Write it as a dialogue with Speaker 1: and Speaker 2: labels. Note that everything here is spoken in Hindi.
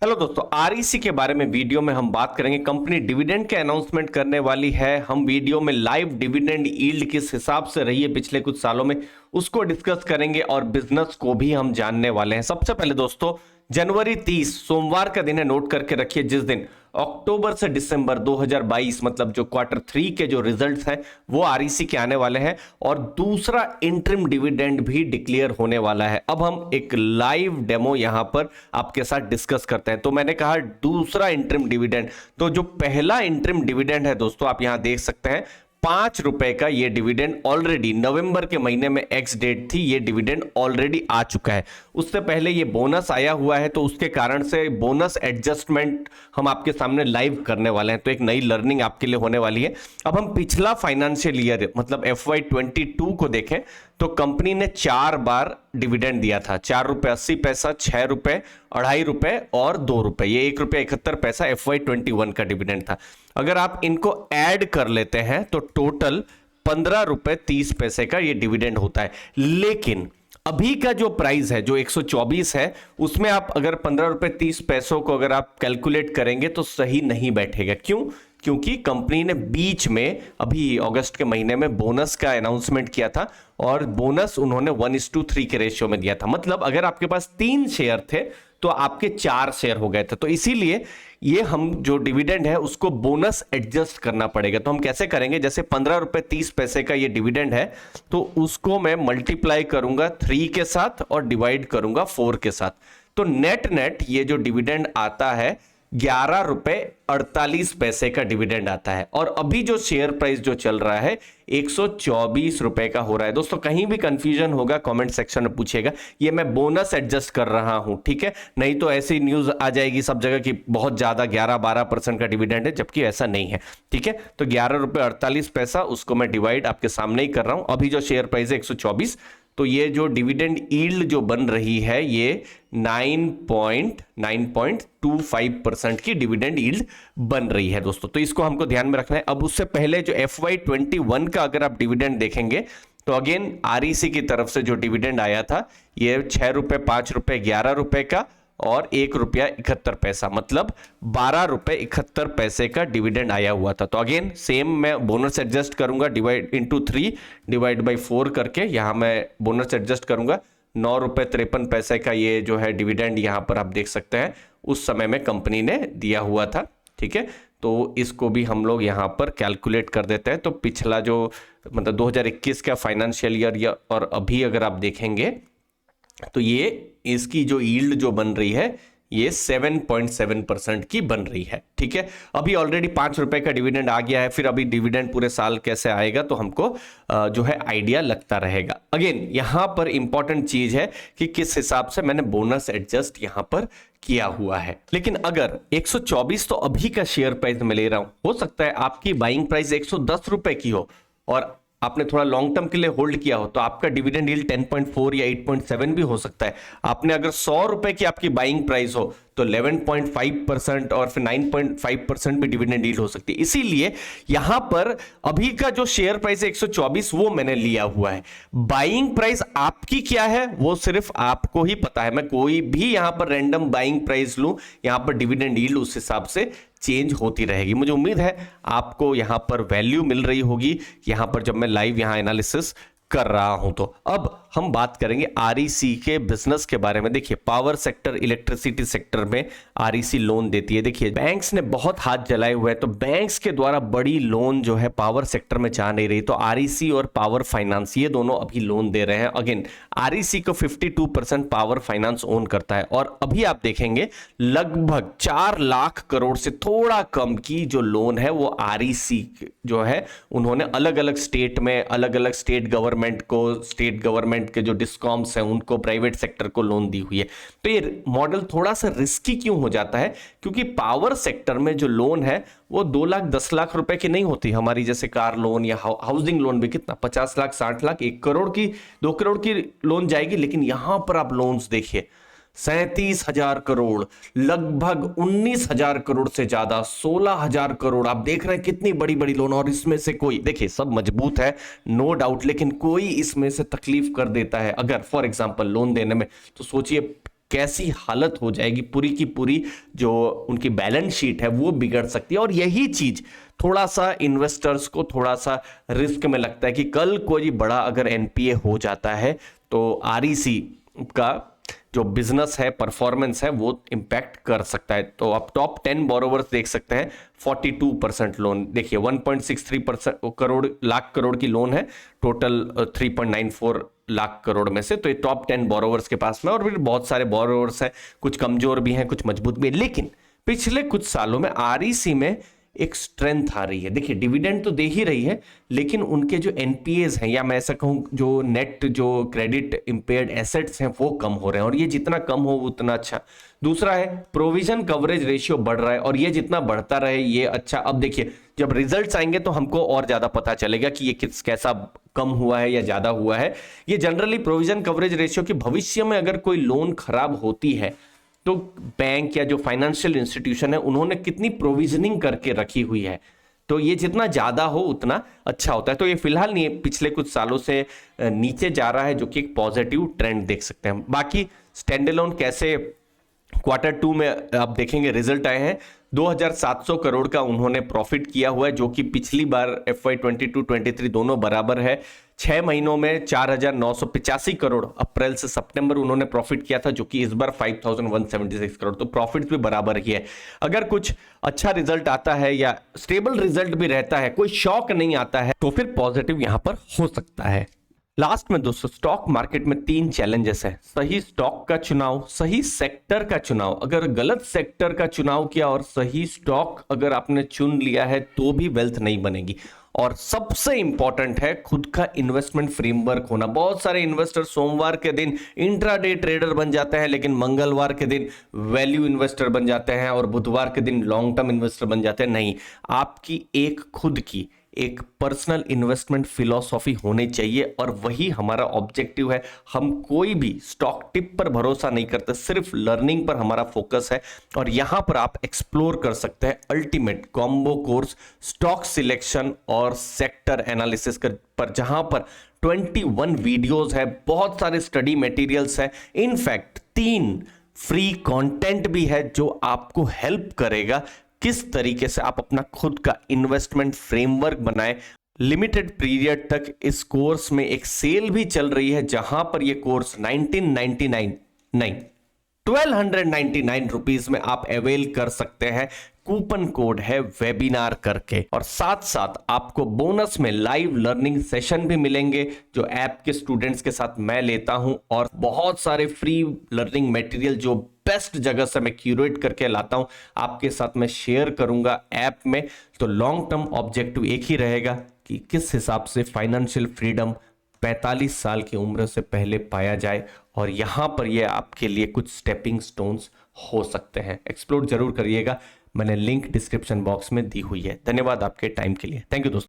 Speaker 1: हेलो दोस्तों, आरईसी के बारे में वीडियो में हम बात करेंगे। कंपनी डिविडेंड के अनाउंसमेंट करने वाली है। हम वीडियो में लाइव डिविडेंड यील्ड किस हिसाब से रही है पिछले कुछ सालों में उसको डिस्कस करेंगे और बिजनेस को भी हम जानने वाले हैं। सबसे पहले दोस्तों, जनवरी 30 सोमवार का दिन है, नोट करके रखिए। जिस दिन अक्टूबर से दिसंबर 2022 मतलब जो क्वार्टर 3 के जो रिजल्ट्स हैं वो आरईसी के आने वाले हैं और दूसरा इंटरिम डिविडेंड भी डिक्लेयर होने वाला है। अब हम एक लाइव डेमो यहां पर आपके साथ डिस्कस करते हैं। तो मैंने कहा दूसरा इंटरिम डिविडेंड, तो जो पहला इंटरिम डिविडेंड है दोस्तों आप यहां देख सकते हैं, 5 रुपए का ये डिविडेंड ऑलरेडी नवंबर के महीने में एक्स डेट थी, ये डिविडेंड ऑलरेडी आ चुका है। उससे पहले ये बोनस आया हुआ है, तो उसके कारण से बोनस एडजस्टमेंट हम आपके सामने लाइव करने वाले हैं। तो एक नई लर्निंग आपके लिए होने वाली है। अब हम पिछला फाइनेंशियल ईयर मतलब FY22 को देखें तो कंपनी ने 4 बार डिविडेंड दिया था। 4 रुपए 80 पैसा, 6 रुपए, 2.5 रुपए और 2 रुपए। ये 1 रुपए 71 पैसा FY21 का डिविडेंड था। अगर आप इनको ऐड कर लेते हैं तो टोटल 15 रुपए 30 पैसे का ये डिविडेंड होता है। लेकिन अभी का जो प्राइस है जो 124 है, उसमें आप अगर 15 रुपए 30 पैसों को अगर आप कैलकुलेट करेंगे तो सही नहीं बैठेगा। क्यों? क्योंकि कंपनी ने बीच में अभी अगस्त के महीने में बोनस का अनाउंसमेंट किया था और बोनस उन्होंने 1:3 के रेशियो में दिया था। मतलब अगर आपके पास 3 शेयर थे तो आपके 4 शेयर हो गए थे। तो इसीलिए ये हम जो डिविडेंड है उसको बोनस एडजस्ट करना पड़ेगा। तो हम कैसे करेंगे, जैसे 15 रुपए 30 पैसे का ये डिविडेंड है तो उसको मैं मल्टीप्लाई करूंगा 3 के साथ और डिवाइड करूंगा 4 के साथ। तो नेट नेट ये जो डिविडेंड आता है 11 रुपए 48 पैसे का डिविडेंड आता है। और अभी जो शेयर प्राइस जो चल रहा है 124 रुपए का हो रहा है। दोस्तों कहीं भी कंफ्यूजन होगा कमेंट सेक्शन में पूछिएगा, ये मैं बोनस एडजस्ट कर रहा हूं, ठीक है? नहीं तो ऐसी न्यूज आ जाएगी सब जगह कि बहुत ज्यादा 11-12% का डिविडेंड है, जबकि ऐसा नहीं है, ठीक है? तो 11 रुपए 48 पैसा उसको मैं डिवाइड आपके सामने ही कर रहा हूं। अभी जो शेयर प्राइस है 124, तो ये जो डिविडेंड यील्ड जो बन रही है ये 9.25% की डिविडेंड यील्ड बन रही है दोस्तों। तो इसको हमको ध्यान में रखना है। अब उससे पहले जो FY21 का अगर आप डिविडेंड देखेंगे तो अगेन आरईसी की तरफ से जो डिविडेंड आया था ये 6 रुपए 5 रुपए 11 रुपए का और 1 रुपया 71 पैसा, मतलब 12 रुपए 71 पैसे का डिविडेंड आया हुआ था। तो अगेन सेम मैं बोनस एडजस्ट करूंगा, डिवाइड इंटू 3 डिवाइड बाई 4 करके यहां मैं बोनस एडजस्ट करूंगा। 9 रुपए 53 पैसे का ये जो है डिविडेंड यहां पर आप देख सकते हैं उस समय में कंपनी ने दिया हुआ था, ठीक है? तो इसको भी हम लोग यहां पर कैलकुलेट कर देते हैं। तो पिछला जो मतलब 2021 का फाइनेंशियल ईयर और अभी अगर आप देखेंगे तो ये इसकी जो यील्ड जो बन रही है ये 7.7% की बन रही है, ठीक है? अभी ऑलरेडी 5 रुपए का डिविडेंड आ गया है, फिर अभी डिविडेंड पूरे साल कैसे आएगा तो हमको जो है आइडिया लगता रहेगा। अगेन यहां पर इंपॉर्टेंट चीज है कि किस हिसाब से मैंने बोनस एडजस्ट यहां पर किया हुआ है। लेकिन अगर 124 तो अभी का शेयर प्राइस में ले रहा हूं, हो सकता है आपकी बाइंग प्राइस 110 रुपए की हो और आपने थोड़ा लॉन्ग टर्म के लिए होल्ड किया हो तो आपका डिविडेंड यील्ड 10.4 या 8.7 भी हो सकता है। आपने अगर 100 रुपए की आपकी बाइंग प्राइस हो तो 11.5% और फिर 9.5% भी डिविडेंड यील्ड हो सकती है। इसीलिए यहां पर अभी का जो शेयर प्राइस है 124 वो मैंने लिया हुआ है। बाइंग प्राइस आपकी क्या है वो सिर्फ आपको ही पता है। मैं कोई भी यहां पर रैंडम बाइंग प्राइस लूं, यहां पर डिविडेंड यील्ड उस हिसाब से चेंज होती रहेगी। मुझे उम्मीद है आपको यहां पर वैल्यू मिल रही होगी यहां पर जब मैं लाइव यहां एनालिसिस कर रहा हूं। तो अब हम बात करेंगे आरईसी के बिजनेस के बारे में। देखिए पावर सेक्टर, इलेक्ट्रिसिटी सेक्टर में आरईसी लोन देती है। देखिए बैंक्स ने बहुत हाथ जलाए हुए हैं, तो बैंक्स के द्वारा बड़ी लोन जो है पावर सेक्टर में जा नहीं रही, तो आरईसी और पावर फाइनेंस ये दोनों अभी लोन दे रहे हैं। अगेन आरईसी को 52% पावर फाइनेंस ओन करता है और अभी आप देखेंगे लगभग 4 लाख करोड़ से थोड़ा कम की जो लोन है वो आरईसी जो है उन्होंने अलग अलग स्टेट में, अलग अलग स्टेट गवर्नमेंट को, स्टेट गवर्नमेंट के जो डिस्कॉम्स हैं उनको, प्राइवेट सेक्टर को लोन दी हुई है। तो ये मॉडल थोड़ा सा रिस्की क्यों हो जाता है? क्योंकि पावर सेक्टर में जो लोन है वो 2 लाख 10 लाख रुपए की नहीं होती। हमारी जैसे कार लोन या हाउसिंग लोन भी कितना 50 लाख 60 लाख 1 करोड़ की 2 करोड़ की लोन जाएगी। लेकिन यहां पर आप लोन्स देखिए 37,000 करोड़, लगभग 19,000 करोड़ से ज्यादा, 16,000 करोड़। आप देख रहे हैं कितनी बड़ी बड़ी लोन। और इसमें से कोई, देखिए सब मजबूत है नो डाउट, लेकिन कोई इसमें से तकलीफ कर देता है अगर फॉर एग्जांपल लोन देने में, तो सोचिए कैसी हालत हो जाएगी, पूरी की पूरी जो उनकी बैलेंस शीट है वो बिगड़ सकती है। और यही चीज थोड़ा सा इन्वेस्टर्स को थोड़ा सा रिस्क में लगता है कि कल कोई बड़ा अगर एनपीए हो जाता है तो आरईसी का जो बिजनेस है, परफॉर्मेंस है, वो इंपैक्ट कर सकता है। तो आप टॉप 10 बोरोवर्स देख सकते हैं, 42% लोन, देखिए 1.63 लाख करोड़ की लोन है टोटल 3.94 लाख करोड़ में से। तो ये टॉप 10 बोरोवर्स के पास में, और फिर बहुत सारे बोरोवर्स हैं, कुछ कमजोर भी हैं, कुछ मजबूत भी हैं। लेकिन पिछले कुछ सालों में आरईसी में एक स्ट्रेंथ आ रही है। देखिए डिविडेंड तो दे ही रही है, लेकिन उनके जो एनपीएस हैं, या मैं ऐसा कहूं जो नेट जो क्रेडिट इंपेयर्ड एसेट्स हैं, वो कम हो रहे हैं, और ये जितना कम हो उतना अच्छा। दूसरा है प्रोविजन कवरेज रेशियो बढ़ रहा है, और ये जितना बढ़ता रहे ये अच्छा। अब देखिए जब रिजल्ट्स आएंगे तो हमको और ज्यादा पता चलेगा कि ये कैसा कम हुआ है या ज्यादा हुआ है। ये जनरली प्रोविजन कवरेज रेशियो की भविष्य में अगर कोई लोन खराब होती है तो बैंक या जो फाइनेंशियल इंस्टीट्यूशन है उन्होंने कितनी प्रोविजनिंग करके रखी हुई है, तो ये जितना ज्यादा हो उतना अच्छा होता है। तो ये फिलहाल नहीं, पिछले कुछ सालों से नीचे जा रहा है, जो कि एक पॉजिटिव ट्रेंड देख सकते हैं। बाकी स्टैंडअलोन कैसे Q2 में आप देखेंगे रिजल्ट आए हैं, 2700 करोड़ का उन्होंने प्रॉफिट किया हुआ है, जो कि पिछली बार FY 22-23 दोनों बराबर है। 6 महीनों में 4985 करोड़ अप्रैल से सितंबर उन्होंने प्रॉफिट किया था, जो कि इस बार 5176 करोड़, तो प्रॉफिट भी बराबर ही है। अगर कुछ अच्छा रिजल्ट आता है या स्टेबल रिजल्ट भी रहता है, कोई शॉक नहीं आता है, तो फिर पॉजिटिव यहां पर हो सकता है। लास्ट में दोस्तों स्टॉक मार्केट में 3 चैलेंजेस है। सही स्टॉक का चुनाव, सही सेक्टर का चुनाव। अगर गलत सेक्टर का चुनाव किया और सही स्टॉक अगर आपने चुन लिया है तो भी वेल्थ नहीं बनेगी। और सबसे इंपॉर्टेंट है खुद का इन्वेस्टमेंट फ्रेमवर्क होना। बहुत सारे इन्वेस्टर सोमवार के दिन इंट्राडे ट्रेडर बन जाते हैं, लेकिन मंगलवार के दिन वैल्यू इन्वेस्टर बन जाते हैं, और बुधवार के दिन लॉन्ग टर्म इन्वेस्टर बन जाते हैं। नहीं, आपकी एक खुद की एक पर्सनल इन्वेस्टमेंट फिलॉसफी होनी चाहिए, और वही हमारा ऑब्जेक्टिव है। हम कोई भी स्टॉक टिप पर भरोसा नहीं करते, सिर्फ लर्निंग पर हमारा फोकस है। और यहां पर आप एक्सप्लोर कर सकते हैं ultimate combo course stock selection और सेक्टर एनालिसिस पर, जहां पर 21 वीडियोस है, बहुत सारे स्टडी मटेरियल्स है, इनफैक्ट 3 फ्री कंटेंट भी है जो आपको हेल्प करेगा किस तरीके से आप अपना खुद का इन्वेस्टमेंट फ्रेमवर्क बनाएं। लिमिटेड पीरियड तक इस कोर्स में एक सेल भी चल रही है, जहां पर यह कोर्स 1299 रुपीज में आप अवेल कर सकते हैं। कूपन कोड है वेबिनार करके, और साथ साथ आपको बोनस में लाइव लर्निंग सेशन भी मिलेंगे जो ऐप के स्टूडेंट्स के साथ मैं लेता हूं, और बहुत सारे फ्री लर्निंग मटेरियल जो बेस्ट जगह से मैं क्यूरेट करके लाता हूं आपके साथ मैं शेयर करूंगा ऐप में। तो लॉन्ग टर्म ऑब्जेक्टिव एक ही रहेगा कि किस हिसाब से फाइनेंशियल फ्रीडम 45 साल की उम्र से पहले पाया जाए, और यहां पर यह आपके लिए कुछ स्टेपिंग स्टोन्स हो सकते हैं। एक्सप्लोर जरूर करिएगा, मैंने लिंक डिस्क्रिप्शन बॉक्स में दी हुई है। धन्यवाद आपके टाइम के लिए। थैंक यू दोस्तों।